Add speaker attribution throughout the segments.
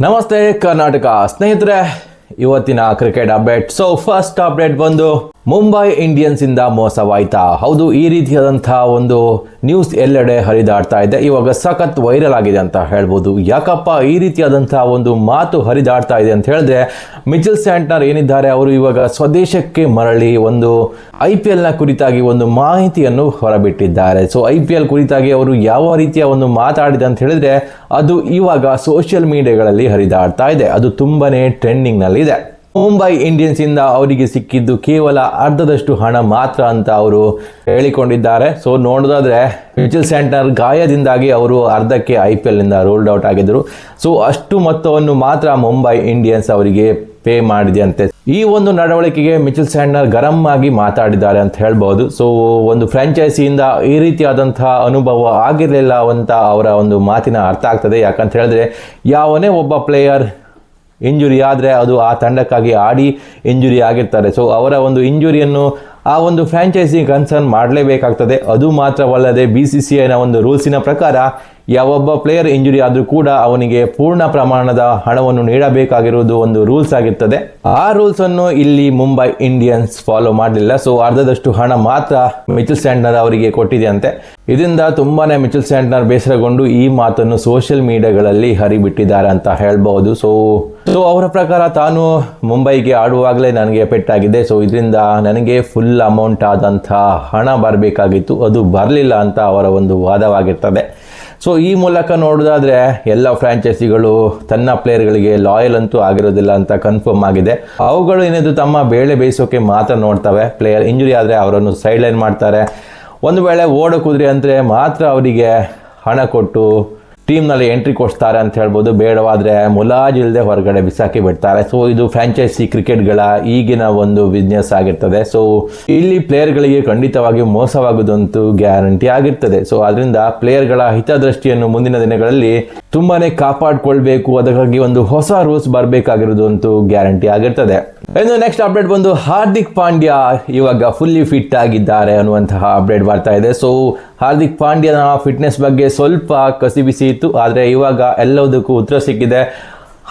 Speaker 1: ನಮಸ್ತೆ ಕರ್ನಾಟಕ ಸ್ನೇಹಿತರೆ, ಇವತ್ತಿನ ಕ್ರಿಕೆಟ್ ಅಪ್ಡೇಟ್. ಫಸ್ಟ್ ಅಪ್ಡೇಟ್ ಬಂದು ಮುಂಬೈ ಇಂಡಿಯನ್ಸ್ ಇಂದ ಮೋಸವಾಯ್ತಾ? ಹೌದು, ಈ ರೀತಿಯಾದಂತಹ ಒಂದು ನ್ಯೂಸ್ ಎಲ್ಲೆಡೆ ಹರಿದಾಡ್ತಾ ಇದೆ. ಇವಾಗ ಸಖತ್ ವೈರಲ್ ಆಗಿದೆ ಅಂತ ಹೇಳ್ಬೋದು. ಯಾಕಪ್ಪ ಈ ರೀತಿಯಾದಂತಹ ಒಂದು ಮಾತು ಹರಿದಾಡ್ತಾ ಇದೆ ಅಂತ ಹೇಳಿದ್ರೆ, ಮಿಚೆಲ್ ಸ್ಯಾಂಟ್ನರ್ ಏನಿದ್ದಾರೆ ಅವರು ಇವಾಗ ಸ್ವದೇಶಕ್ಕೆ ಮರಳಿ ಒಂದು IPL ನ ಕುರಿತಾಗಿ ಒಂದು ಮಾಹಿತಿಯನ್ನು ಹೊರಬಿಟ್ಟಿದ್ದಾರೆ. IPL ಕುರಿತಾಗಿ ಅವರು ಯಾವ ರೀತಿಯ ಒಂದು ಮಾತಾಡಿದೆ ಅಂತ ಹೇಳಿದ್ರೆ, ಅದು ಇವಾಗ ಸೋಷಿಯಲ್ ಮೀಡಿಯಾಗಳಲ್ಲಿ ಹರಿದಾಡ್ತಾ ಇದೆ. ಅದು ತುಂಬಾನೇ ಟ್ರೆಂಡಿಂಗ್ ನಲ್ಲಿ ಇದೆ. ಮುಂಬೈ ಇಂಡಿಯನ್ಸ್ ಇಂದ ಅವರಿಗೆ ಸಿಕ್ಕಿದ್ದು ಕೇವಲ ಅರ್ಧದಷ್ಟು ಹಣ ಮಾತ್ರ ಅಂತ ಅವರು ಹೇಳಿಕೊಂಡಿದ್ದಾರೆ. ನೋಡೋದಾದ್ರೆ ಮಿಚೆಲ್ ಸ್ಯಾಂಟ್ನರ್ ಗಾಯದಿಂದಾಗಿ ಅವರು ಅರ್ಧಕ್ಕೆ IPL ನಿಂದ ರೂಲ್ಡ್ ಔಟ್ ಆಗಿದ್ರು. ಅಷ್ಟು ಮೊತ್ತವನ್ನು ಮಾತ್ರ ಮುಂಬೈ ಇಂಡಿಯನ್ಸ್ ಅವರಿಗೆ ಪೇ ಮಾಡಿದೆಯಂತೆ. ಈ ಒಂದು ನಡವಳಿಕೆಗೆ ಮಿಚೆಲ್ ಸ್ಯಾಂಟ್ನರ್ ಗರಂ ಆಗಿ ಮಾತಾಡಿದ್ದಾರೆ ಅಂತ ಹೇಳ್ಬಹುದು. ಒಂದು ಫ್ರಾಂಚೈಸಿಯಿಂದ ಈ ರೀತಿಯಾದಂತಹ ಅನುಭವ ಆಗಿರಲಿಲ್ಲ ಅಂತ ಅವರ ಒಂದು ಮಾತಿನ ಅರ್ಥ ಆಗ್ತದೆ. ಯಾಕಂತ ಹೇಳಿದ್ರೆ, ಯಾವನೇ ಒಬ್ಬ ಪ್ಲೇಯರ್ ಇಂಜುರಿ ಆದರೆ ಅದು ಆ ತಂಡಕ್ಕಾಗಿ ಆಡಿ ಇಂಜುರಿ ಆಗಿರ್ತಾರೆ. ಅವರ ಒಂದು ಇಂಜುರಿಯನ್ನು ಆ ಒಂದು ಫ್ರಾಂಚೈಸಿ ಕನ್ಸರ್ನ್ ಮಾಡಲೇಬೇಕಾಗ್ತದೆ. ಅದು ಮಾತ್ರವಲ್ಲದೆ BCCIನ ಒಂದು ರೂಲ್ಸಿನ ಪ್ರಕಾರ ಯಾವೊಬ್ಬ ಪ್ಲೇಯರ್ ಇಂಜುರಿ ಆದರೂ ಕೂಡ ಅವನಿಗೆ ಪೂರ್ಣ ಪ್ರಮಾಣದ ಹಣವನ್ನು ನೀಡಬೇಕಾಗಿರುವುದು ಒಂದು ರೂಲ್ಸ್ ಆಗಿರ್ತದೆ. ಆ ರೂಲ್ಸ್ ಅನ್ನು ಇಲ್ಲಿ ಮುಂಬೈ ಇಂಡಿಯನ್ಸ್ ಫಾಲೋ ಮಾಡಲಿಲ್ಲ. ಅರ್ಧದಷ್ಟು ಹಣ ಮಾತ್ರ ಮಿಚೆಲ್ ಸ್ಯಾಂಟ್ನರ್ ಅವರಿಗೆ ಕೊಟ್ಟಿದೆಯಂತೆ. ಇದರಿಂದ ತುಂಬಾನೇ ಮಿಚೆಲ್ ಸ್ಯಾಂಟ್ನರ್ ಬೇಸರಗೊಂಡು ಈ ಮಾತನ್ನು ಸೋಷಿಯಲ್ ಮೀಡಿಯಾಗಳಲ್ಲಿ ಹರಿಬಿಟ್ಟಿದ್ದಾರೆ ಅಂತ ಹೇಳ್ಬಹುದು. ಅವರ ಪ್ರಕಾರ ತಾನು ಮುಂಬೈಗೆ ಆಡುವಾಗಲೇ ನನಗೆ ಪೆಟ್ಟಾಗಿದೆ. ಇದರಿಂದ ನನಗೆ ಫುಲ್ ಅಮೌಂಟ್ ಆದಂಥ ಹಣ ಬರಬೇಕಾಗಿತ್ತು, ಅದು ಬರಲಿಲ್ಲ ಅಂತ ಅವರ ಒಂದು ವಾದವಾಗಿರ್ತದೆ. ಈ ಮೂಲಕ ನೋಡೋದಾದ್ರೆ ಎಲ್ಲ ಫ್ರಾಂಚೈಸಿಗಳು ತನ್ನ ಪ್ಲೇಯರ್ಗಳಿಗೆ ಲಾಯಲ್ ಅಂತೂ ಆಗಿರೋದಿಲ್ಲ ಅಂತ ಕನ್ಫರ್ಮ್ ಆಗಿದೆ. ಅವುಗಳು ಏನಿದು ತಮ್ಮ ಬೇಳೆ ಬೇಯಿಸೋಕೆ ಮಾತ್ರ ನೋಡ್ತವೆ. ಪ್ಲೇಯರ್ ಇಂಜುರಿ ಆದರೆ ಅವರನ್ನು ಸೈಡ್ ಲೈನ್ ಮಾಡ್ತಾರೆ. ಒಂದು ವೇಳೆ ಓಡೋಕುದ್ರೆ ಅಂದರೆ ಮಾತ್ರ ಅವರಿಗೆ ಹಣ ಕೊಟ್ಟು ಟೀಮ್ನಲ್ಲಿ ಎಂಟ್ರಿ ಕೊಡ್ತಾರೆ ಅಂತ ಹೇಳ್ಬೋದು. ಬೇಡವಾದರೆ ಮುಲಾಜಿಲ್ಲದೆ ಹೊರಗಡೆ ಬಿಸಾಕಿ ಬಿಡ್ತಾರೆ. ಇದು ಫ್ರಾಂಚೈಸಿ ಕ್ರಿಕೆಟ್ಗಳ ಈಗಿನ ಒಂದು ಬಿಸ್ನೆಸ್ ಆಗಿರ್ತದೆ. ಇಲ್ಲಿ ಪ್ಲೇಯರ್ಗಳಿಗೆ ಖಂಡಿತವಾಗಿ ಮೋಸವಾಗುವುದಂತೂ ಗ್ಯಾರಂಟಿ ಆಗಿರ್ತದೆ. ಅದರಿಂದ ಪ್ಲೇಯರ್ಗಳ ಹಿತದೃಷ್ಟಿಯನ್ನು ಮುಂದಿನ ದಿನಗಳಲ್ಲಿ ತುಂಬಾನೇ ಕಾಪಾಡಿಕೊಳ್ಬೇಕು. ಅದಕ್ಕಾಗಿ ಒಂದು ಹೊಸ ರೂಲ್ಸ್ ಬರಬೇಕಾಗಿರೋದು ಅಂತೂ ಗ್ಯಾರಂಟಿ ಆಗಿರ್ತದೆ. ಇನ್ನು ನೆಕ್ಸ್ಟ್ ಅಪ್ಡೇಟ್ ಬಂದು ಹಾರ್ದಿಕ್ ಪಾಂಡ್ಯ ಇವಾಗ ಫುಲ್ಲಿ ಫಿಟ್ ಆಗಿದ್ದಾರೆ ಅನ್ನುವಂತಹ ಅಪ್ಡೇಟ್ ಬರ್ತಾ ಇದೆ. ಹಾರ್ದಿಕ್ ಪಾಂಡ್ಯನ ಫಿಟ್ನೆಸ್ ಬಗ್ಗೆ ಸ್ವಲ್ಪ ಕಸಿಬಿಸಿ ಇತ್ತು, ಆದರೆ ಇವಾಗ ಎಲ್ಲದಕ್ಕೂ ಉತ್ತರ ಸಿಕ್ಕಿದೆ.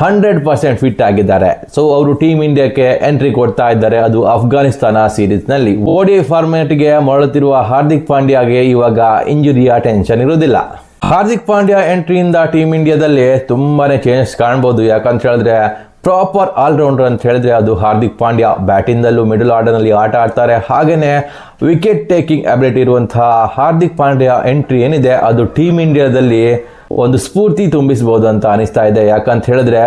Speaker 1: 100% ಫಿಟ್ ಆಗಿದ್ದಾರೆ. ಅವರು ಟೀಮ್ ಇಂಡಿಯಾಕ್ಕೆ ಎಂಟ್ರಿ ಕೊಡ್ತಾ ಇದ್ದಾರೆ, ಅದು ಅಫ್ಘಾನಿಸ್ತಾನ ಸೀರೀಸ್ ನಲ್ಲಿ. ODI ಫಾರ್ಮ್ಯಾಟ್ಗೆ ಮರಳುತ್ತಿರುವ ಹಾರ್ದಿಕ್ ಪಾಂಡ್ಯಗೆ ಇವಾಗ ಇಂಜುರಿಯ ಟೆನ್ಷನ್ ಇರುವುದಿಲ್ಲ. ಹಾರ್ದಿಕ್ ಪಾಂಡ್ಯ ಎಂಟ್ರಿಯಿಂದ ಟೀಮ್ ಇಂಡಿಯಾದಲ್ಲಿ ತುಂಬಾನೇ ಚೇಂಜಸ್ ಕಾಣಬಹುದು. ಯಾಕಂತ ಹೇಳಿದ್ರೆ, ಪ್ರಾಪರ್ ಆಲ್ರೌಂಡರ್ ಅಂತ ಹೇಳಿದ್ರೆ ಅದು ಹಾರ್ದಿಕ್ ಪಾಂಡ್ಯ. ಬ್ಯಾಟಿಂದಲ್ಲೂ ಮಿಡಲ್ ಆರ್ಡರ್ನಲ್ಲಿ ಆಟ ಆಡ್ತಾರೆ. ಹಾಗೇನೆ ವಿಕೆಟ್ ಟೇಕಿಂಗ್ ಅಬಿಲಿಟಿ ಇರುವಂತಹ ಹಾರ್ದಿಕ್ ಪಾಂಡ್ಯ ಎಂಟ್ರಿ ಏನಿದೆ ಅದು ಟೀಮ್ ಇಂಡಿಯಾದಲ್ಲಿ ಒಂದು ಸ್ಫೂರ್ತಿ ತುಂಬಿಸಬಹುದು ಅಂತ ಅನಿಸ್ತಾ ಇದೆ. ಯಾಕಂತ ಹೇಳಿದ್ರೆ,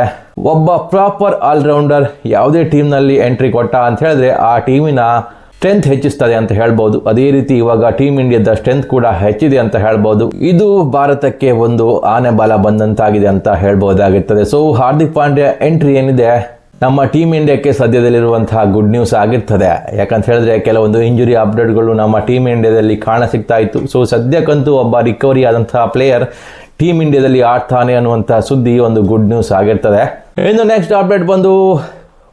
Speaker 1: ಒಬ್ಬ ಪ್ರಾಪರ್ ಆಲ್ರೌಂಡರ್ ಯಾವುದೇ ಟೀಮ್ನಲ್ಲಿ ಎಂಟ್ರಿ ಕೊಟ್ಟ ಅಂತ ಹೇಳಿದ್ರೆ ಆ ಟೀಮಿನ ಸ್ಟ್ರೆಂತ್ ಹೆಚ್ಚಿಸ್ತದೆ ಅಂತ ಹೇಳ್ಬೋದು. ಅದೇ ರೀತಿ ಇವಾಗ ಟೀಮ್ ಇಂಡಿಯಾದ ಸ್ಟ್ರೆಂತ್ ಕೂಡ ಹೆಚ್ಚಿದೆ ಅಂತ ಹೇಳ್ಬೋದು. ಇದು ಭಾರತಕ್ಕೆ ಒಂದು ಆನೆ ಬಲ ಬಂದಂತಾಗಿದೆ ಅಂತ ಹೇಳ್ಬೋದಾಗಿರ್ತದೆ. ಹಾರ್ದಿಕ್ ಪಾಂಡ್ಯ ಎಂಟ್ರಿ ಏನಿದೆ ನಮ್ಮ ಟೀಮ್ ಇಂಡಿಯಾಕ್ಕೆ ಸದ್ಯದಲ್ಲಿರುವಂತಹ ಗುಡ್ ನ್ಯೂಸ್ ಆಗಿರ್ತದೆ. ಯಾಕಂತ ಹೇಳಿದ್ರೆ, ಕೆಲವೊಂದು ಇಂಜುರಿ ಅಪ್ಡೇಟ್ಗಳು ನಮ್ಮ ಟೀಮ್ ಇಂಡಿಯಾದಲ್ಲಿ ಕಾಣ ಸಿಗ್ತಾ ಇತ್ತು. ಸದ್ಯಕ್ಕಂತೂ ಒಬ್ಬ ರಿಕವರಿ ಆದಂತಹ ಪ್ಲೇಯರ್ ಟೀಮ್ ಇಂಡಿಯಾದಲ್ಲಿ ಆಡ್ತಾನೆ ಅನ್ನುವಂಥ ಸುದ್ದಿ ಒಂದು ಗುಡ್ ನ್ಯೂಸ್ ಆಗಿರ್ತದೆ. ಇನ್ನು ನೆಕ್ಸ್ಟ್ ಅಪ್ಡೇಟ್ ಬಂದು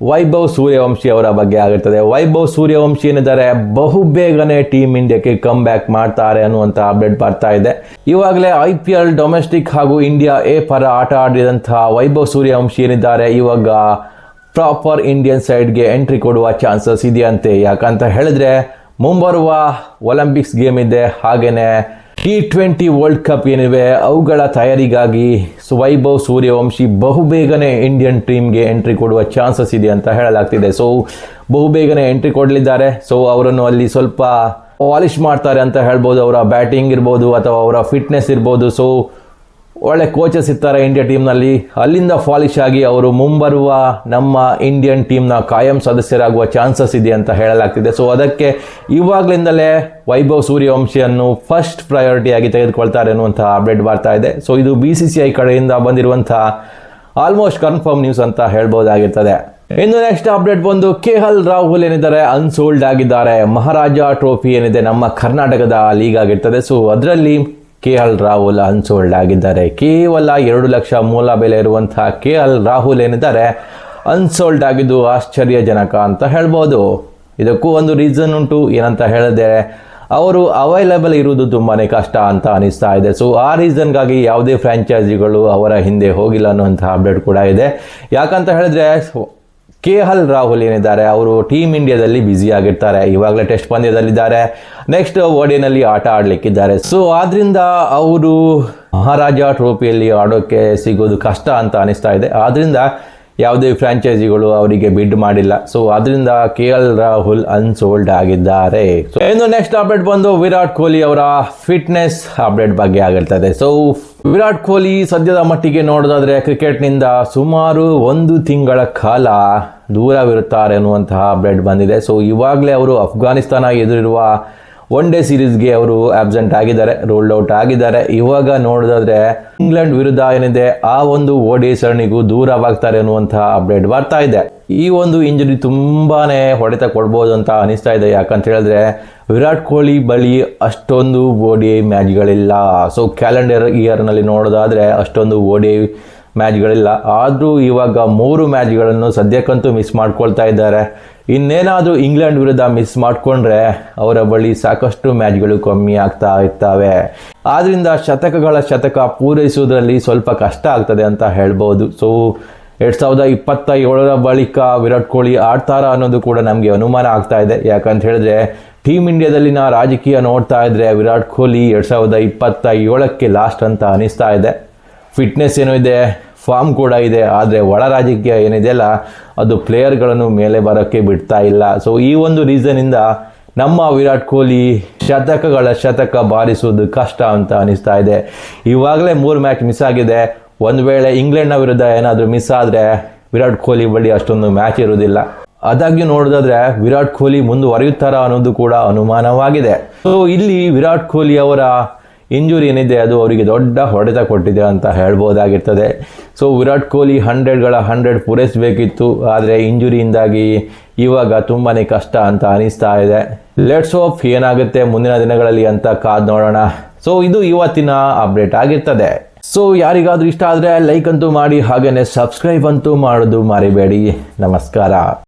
Speaker 1: ವೈಭವ್ ಸೂರ್ಯವಂಶಿ ಅವರ ಬಗ್ಗೆ ಆಗಿರ್ತದೆ. ವೈಭವ್ ಸೂರ್ಯವಂಶಿ ಏನಿದ್ದಾರೆ ಬಹುಬೇಗನೆ ಟೀಮ್ ಇಂಡಿಯಾಕ್ಕೆ ಕಮ್ ಬ್ಯಾಕ್ ಮಾಡ್ತಾರೆ ಅನ್ನುವಂಥ ಅಪ್ಡೇಟ್ ಬರ್ತಾ ಇದೆ. ಇವಾಗಲೇ IPL ಡೊಮೆಸ್ಟಿಕ್ ಹಾಗೂ ಇಂಡಿಯಾ ಎ ಪರ ಆಟ ಆಡಿದಂತಹ ವೈಭವ್ ಸೂರ್ಯವಂಶಿ ಏನಿದ್ದಾರೆ ಇವಾಗ ಪ್ರಾಪರ್ ಇಂಡಿಯನ್ ಸೈಡ್ಗೆ ಎಂಟ್ರಿ ಕೊಡುವ ಚಾನ್ಸಸ್ ಇದೆಯಂತೆ. ಯಾಕಂತ ಹೇಳಿದ್ರೆ, ಮುಂಬರುವ ಒಲಿಂಪಿಕ್ಸ್ ಗೇಮ್ ಇದೆ, ಹಾಗೇನೆ T20 ವರ್ಲ್ಡ್ ಕಪ್ ಏನಿವೆ ಅವುಗಳ ತಯಾರಿಗಾಗಿ ವೈಭವ್ ಸೂರ್ಯವಂಶಿ ಬಹುಬೇಗನೆ ಇಂಡಿಯನ್ ಟೀಮ್ಗೆ ಎಂಟ್ರಿ ಕೊಡುವ ಚಾನ್ಸಸ್ ಇದೆ ಅಂತ ಹೇಳಲಾಗ್ತಿದೆ. ಬಹುಬೇಗನೆ ಎಂಟ್ರಿ ಕೊಡಲಿದ್ದಾರೆ. ಅವರನ್ನು ಅಲ್ಲಿ ಸ್ವಲ್ಪ ಪಾಲಿಶ್ ಮಾಡ್ತಾರೆ ಅಂತ ಹೇಳ್ಬೋದು. ಅವರ ಬ್ಯಾಟಿಂಗ್ ಇರ್ಬೋದು ಅಥವಾ ಅವರ ಫಿಟ್ನೆಸ್ ಇರ್ಬೋದು. ಒಳ್ಳೆ ಕೋಚಸ್ ಇರ್ತಾರೆ ಇಂಡಿಯಾ ಟೀಮ್ನಲ್ಲಿ. ಅಲ್ಲಿಂದ ಪಾಲಿಶ್ ಆಗಿ ಅವರು ಮುಂಬರುವ ನಮ್ಮ ಇಂಡಿಯನ್ ಟೀಮ್ನ ಕಾಯಂ ಸದಸ್ಯರಾಗುವ ಚಾನ್ಸಸ್ ಇದೆ ಅಂತ ಹೇಳಲಾಗ್ತಿದೆ. ಅದಕ್ಕೆ ಇವಾಗಲಿಂದಲೇ ವೈಭವ್ ಸೂರ್ಯವಂಶಿಯನ್ನು ಫಸ್ಟ್ ಪ್ರಯಾರಿಟಿಯಾಗಿ ತೆಗೆದುಕೊಳ್ತಾರೆ ಅನ್ನುವಂತಹ ಅಪ್ಡೇಟ್ ಬರ್ತಾ ಇದೆ. ಇದು BCCI ಕಡೆಯಿಂದ ಬಂದಿರುವಂತಹ ಆಲ್ಮೋಸ್ಟ್ ಕನ್ಫರ್ಮ್ ನ್ಯೂಸ್ ಅಂತ ಹೇಳ್ಬೋದಾಗಿರ್ತದೆ. ಇನ್ನು ನೆಕ್ಸ್ಟ್ ಅಪ್ಡೇಟ್ ಬಂದು KL ರಾಹುಲ್ ಏನಿದ್ದಾರೆ ಅನ್ಸೋಲ್ಡ್ ಆಗಿದ್ದಾರೆ. ಮಹಾರಾಜ ಟ್ರೋಫಿ ಏನಿದೆ ನಮ್ಮ ಕರ್ನಾಟಕದ ಲೀಗ್ ಆಗಿರ್ತದೆ. ಅದರಲ್ಲಿ KL ರಾಹುಲ್ ಅನ್ಸೋಲ್ಡ್ ಆಗಿದ್ದಾರೆ. ಕೇವಲ 2 ಲಕ್ಷ ಮೂಲ ಬೆಲೆ ಇರುವಂತಹ KL ರಾಹುಲ್ ಏನಿದ್ದಾರೆ ಅನ್ಸೋಲ್ಡ್ ಆಗಿದ್ದು ಆಶ್ಚರ್ಯಜನಕ ಅಂತ ಹೇಳ್ಬೋದು. ಇದಕ್ಕೂ ಒಂದು ರೀಸನ್ ಉಂಟು. ಏನಂತ ಹೇಳಿದ್ರೆ, ಅವರು ಅವೈಲೇಬಲ್ ಇರುವುದು ತುಂಬಾ ಕಷ್ಟ ಅಂತ ಅನಿಸ್ತಾ ಇದೆ. ಸೊ ಆ ರೀಸನ್ಗಾಗಿ ಯಾವುದೇ ಫ್ರ್ಯಾಂಚೈಸಿಗಳು ಅವರ ಹಿಂದೆ ಹೋಗಿಲ್ಲ ಅನ್ನುವಂತಹ ಅಪ್ಡೇಟ್ ಕೂಡ ಇದೆ. ಯಾಕಂತ ಹೇಳಿದ್ರೆ KL ರಾಹುಲ್ ಏನಿದ್ದಾರೆ ಅವರು ಟೀಮ್ ಇಂಡಿಯಾದಲ್ಲಿ ಬ್ಯುಸಿ ಆಗಿರ್ತಾರೆ. ಇವಾಗಲೇ ಟೆಸ್ಟ್ ಪಂದ್ಯದಲ್ಲಿದ್ದಾರೆ, ನೆಕ್ಸ್ಟ್ ಓಡಿನಲ್ಲಿ ಆಟ ಆಡಲಿಕ್ಕಿದ್ದಾರೆ. ಸೊ ಆದ್ರಿಂದ ಅವರು ಮಹಾರಾಜ ಟ್ರೋಫಿಯಲ್ಲಿ ಆಡೋಕ್ಕೆ ಸಿಗೋದು ಕಷ್ಟ ಅಂತ ಅನಿಸ್ತಾ ಇದೆ. ಆದ್ರಿಂದ ಯಾವುದೇ ಫ್ರಾಂಚೈಸಿಗಳು ಅವರಿಗೆ ಬಿಡ್ ಮಾಡಿಲ್ಲ. ಸೊ ಅದರಿಂದ KL ರಾಹುಲ್ ಅನ್ಸೋಲ್ಡ್ ಆಗಿದ್ದಾರೆ. ಸೊ ಇನ್ನು ನೆಕ್ಸ್ಟ್ ಅಪ್ಡೇಟ್ ಬಂದು ವಿರಾಟ್ ಕೊಹ್ಲಿ ಅವರ ಫಿಟ್ನೆಸ್ ಅಪ್ಡೇಟ್ ಬಗ್ಗೆ ಆಗಿರ್ತದೆ. ಸೊ ವಿರಾಟ್ ಕೊಹ್ಲಿ ಸದ್ಯದ ಮಟ್ಟಿಗೆ ನೋಡೋದಾದ್ರೆ ಕ್ರಿಕೆಟ್ನಿಂದ ಸುಮಾರು 1 ತಿಂಗಳ ಕಾಲ ದೂರವಿರುತ್ತಾರೆ ಅನ್ನುವಂತಹ ಅಪ್ಡೇಟ್ ಬಂದಿದೆ. ಸೊ ಇವಾಗಲೇ ಅವರು ಅಫ್ಘಾನಿಸ್ತಾನ ಎದುರಿರುವ ಒನ್ ಡೇ ಸೀರೀಸ್ಗೆ ಅವರು ಆಬ್ಸೆಂಟ್ ಆಗಿದ್ದಾರೆ, ರೋಲ್ಡ್ ಔಟ್ ಆಗಿದ್ದಾರೆ. ಇವಾಗ ನೋಡೋದಾದ್ರೆ ಇಂಗ್ಲೆಂಡ್ ವಿರುದ್ಧ ಏನಿದೆ ಆ ಒಂದು ODI ಸರಣಿಗೂ ದೂರವಾಗ್ತಾರೆ ಅನ್ನುವಂತಹ ಅಪ್ಡೇಟ್ ಬರ್ತಾ ಇದೆ. ಈ ಒಂದು ಇಂಜುರಿ ತುಂಬಾನೇ ಹೊಡೆತ ಕೊಡ್ಬೋದು ಅಂತ ಅನಿಸ್ತಾ ಇದೆ. ಯಾಕಂತ ಹೇಳಿದ್ರೆ ವಿರಾಟ್ ಕೊಹ್ಲಿ ಬಳಿ ಅಷ್ಟೊಂದು ODI ಮ್ಯಾಚ್ಗಳಿಲ್ಲ. ಸೊ ಕ್ಯಾಲೆಂಡರ್ ಇಯರ್ನಲ್ಲಿ ನೋಡೋದಾದ್ರೆ ಅಷ್ಟೊಂದು ODI ಮ್ಯಾಚ್ಗಳಿಲ್ಲ. ಆದರೂ ಇವಾಗ 3 ಮ್ಯಾಚ್ಗಳನ್ನು ಸದ್ಯಕ್ಕಂತೂ ಮಿಸ್ ಮಾಡ್ಕೊಳ್ತಾ ಇದ್ದಾರೆ. ಇನ್ನೇನಾದರೂ ಇಂಗ್ಲೆಂಡ್ ವಿರುದ್ಧ ಮಿಸ್ ಮಾಡಿಕೊಂಡ್ರೆ ಅವರ ಬಳಿ ಸಾಕಷ್ಟು ಮ್ಯಾಚ್ಗಳು ಕಮ್ಮಿ ಆಗ್ತಾ ಇರ್ತವೆ. ಆದ್ರಿಂದ ಶತಕ ಪೂರೈಸುವುದರಲ್ಲಿ ಸ್ವಲ್ಪ ಕಷ್ಟ ಆಗ್ತದೆ ಅಂತ ಹೇಳ್ಬೋದು. ಸೊ 2027 ಬಳಿಕ ವಿರಾಟ್ ಕೊಹ್ಲಿ ಆಡ್ತಾರ ಅನ್ನೋದು ಕೂಡ ನಮಗೆ ಅನುಮಾನ ಆಗ್ತಾ ಇದೆ. ಯಾಕಂತ ಹೇಳಿದ್ರೆ ಟೀಮ್ ಇಂಡಿಯಾದಲ್ಲಿನ ರಾಜಕೀಯ ನೋಡ್ತಾ ಇದ್ರೆ ವಿರಾಟ್ ಕೊಹ್ಲಿ 2027ಕ್ಕೆ ಲಾಸ್ಟ್ ಅಂತ ಅನಿಸ್ತಾ ಇದೆ. ಫಿಟ್ನೆಸ್ ಏನೋ ಇದೆ, ಫಾರ್ಮ್ ಕೂಡ ಇದೆ, ಆದರೆ ಒಳ ರಾಜಕೀಯ ಏನಿದೆಯಲ್ಲ ಅದು ಪ್ಲೇಯರ್ಗಳನ್ನು ಮೇಲೆ ಬರೋಕ್ಕೆ ಬಿಡ್ತಾ ಇಲ್ಲ. ಸೊ ಈ ಒಂದು ರೀಸನ್ನಿಂದ ನಮ್ಮ ವಿರಾಟ್ ಕೊಹ್ಲಿ ಶತಕ ಬಾರಿಸುವುದು ಕಷ್ಟ ಅಂತ ಅನಿಸ್ತಾ ಇದೆ. ಇವಾಗಲೇ 3 ಮ್ಯಾಚ್ ಮಿಸ್ ಆಗಿದೆ. ಒಂದು ವೇಳೆ ಇಂಗ್ಲೆಂಡ್ನ ವಿರುದ್ಧ ಏನಾದರೂ ಮಿಸ್ ಆದರೆ ವಿರಾಟ್ ಕೊಹ್ಲಿ ಬಳಿ ಅಷ್ಟೊಂದು ಮ್ಯಾಚ್ ಇರುವುದಿಲ್ಲ. ಆದಾಗ್ಯೂ ನೋಡೋದಾದ್ರೆ ವಿರಾಟ್ ಕೊಹ್ಲಿ ಮುಂದುವರಿಯುತ್ತಾರ ಅನ್ನೋದು ಕೂಡ ಅನುಮಾನವಾಗಿದೆ. ಸೊ ಇಲ್ಲಿ ವಿರಾಟ್ ಕೊಹ್ಲಿ ಅವರ ಇಂಜುರಿ ಏನಿದೆ ಅದು ಅವರಿಗೆ ದೊಡ್ಡ ಹೊಡೆತ ಕೊಟ್ಟಿದೆ ಅಂತ ಹೇಳ್ಬೋದಾಗಿರ್ತದೆ. ಸೊ ವಿರಾಟ್ ಕೊಹ್ಲಿ 100ಗಳ 100 ಪೂರೈಸಬೇಕಿತ್ತು, ಆದರೆ ಇಂಜುರಿಯಿಂದಾಗಿ ಇವಾಗ ತುಂಬಾ ಕಷ್ಟ ಅಂತ ಅನಿಸ್ತಾ ಇದೆ. ಲೆಟ್ಸ್ ಹೋಪ್ ಏನಾಗುತ್ತೆ ಮುಂದಿನ ದಿನಗಳಲ್ಲಿ ಅಂತ ಕಾದ್ ನೋಡೋಣ. ಸೊ ಇದು ಇವತ್ತಿನ ಅಪ್ಡೇಟ್ ಆಗಿರ್ತದೆ. ಸೊ ಯಾರಿಗಾದ್ರೂ ಇಷ್ಟ ಆದರೆ ಲೈಕ್ ಅಂತೂ ಮಾಡಿ, ಹಾಗೇನೆ ಸಬ್ಸ್ಕ್ರೈಬ್ ಅಂತೂ ಮಾಡೋದು ಮರಿಬೇಡಿ. ನಮಸ್ಕಾರ.